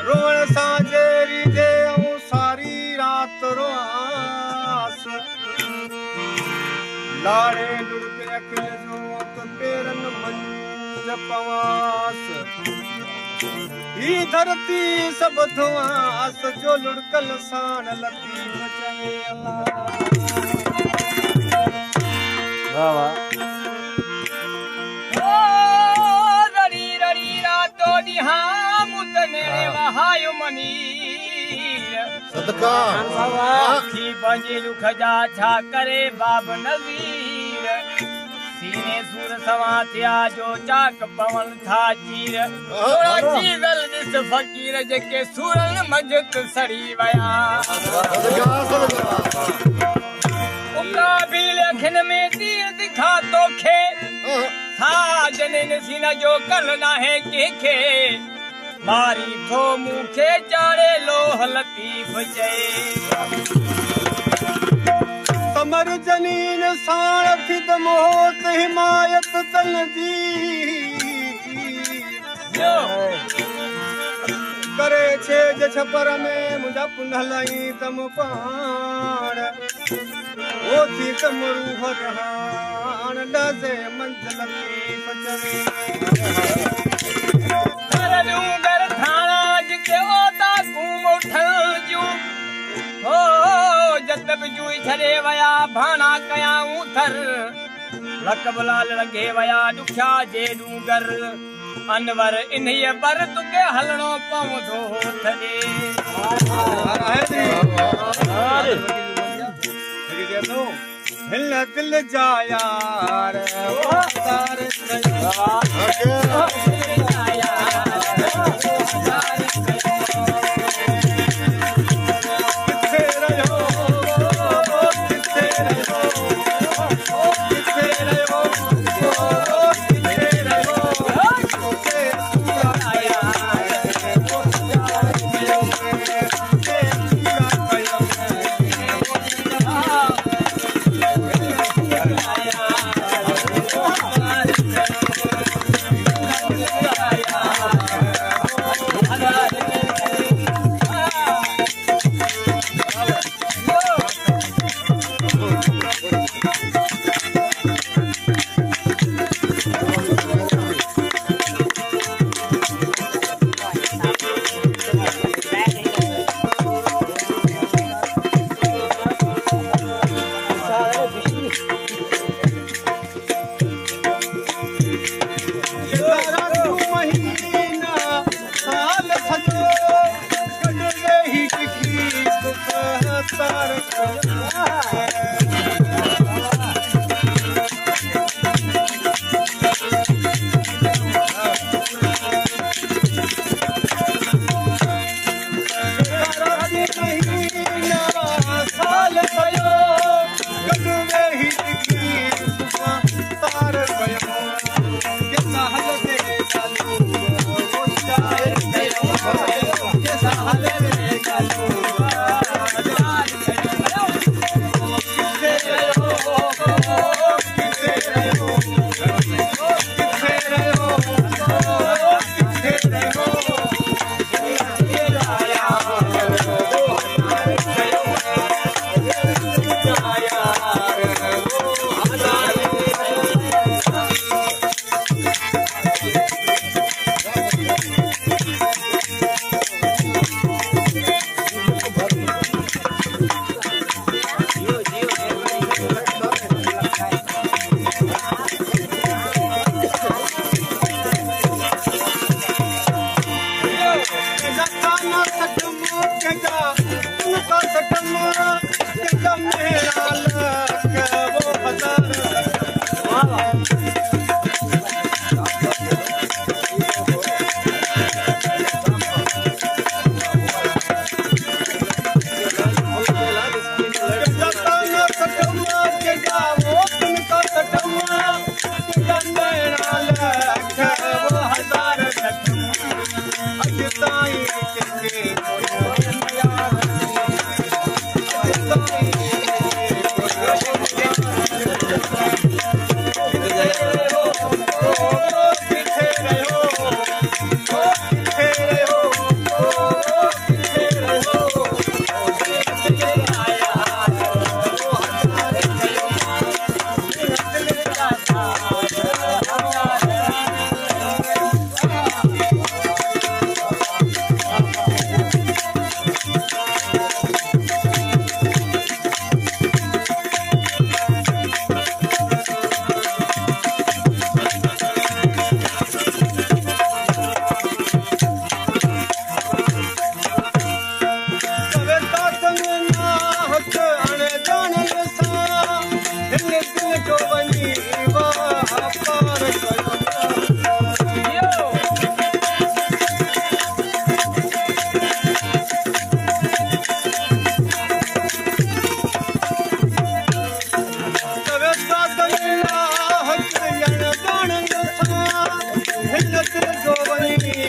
रोण साजेरी जे सारी रात रोआस लाड़े लुड़के अखिल जो तो पेरन मंज पवास ही धरती सब धुआस जो लुड़कल सान लती बचाए वाह वाह रड़ी रड़ी रातो दिहा मुतने वहायो मनीर सदका आखी पंजे लुख जा छा करे बाब नज़ीर सीने सूर सवा थिया जो चाक पवन था चीर थोड़ा चीज़ल दिस फ़कीर जेके सूरन मजत सड़ी वया उका भी लेखन में तीर दिखा तो खे था जने सीना जो कल ना है के मारी थो मुखे चारे लोह लतीफ चए समर जनीन साण फिद मोहत हिमायत तन जी करे छे ज छपर में मुझा पुनहलई तम पाण ओ थी तम रूह रहान डजे मंजिल लतीफ चवे कर थाना जिते ओता घूम उठल जू हो जतब जुई छड़े वया भाना कयाऊं थर लकब लाल लगे वया दुख्या जे डूंगर अनवर इन्हीअ पर तुके हलणो पवंदो थदे हिल दिल जा यार तारे हिन ते जो वञी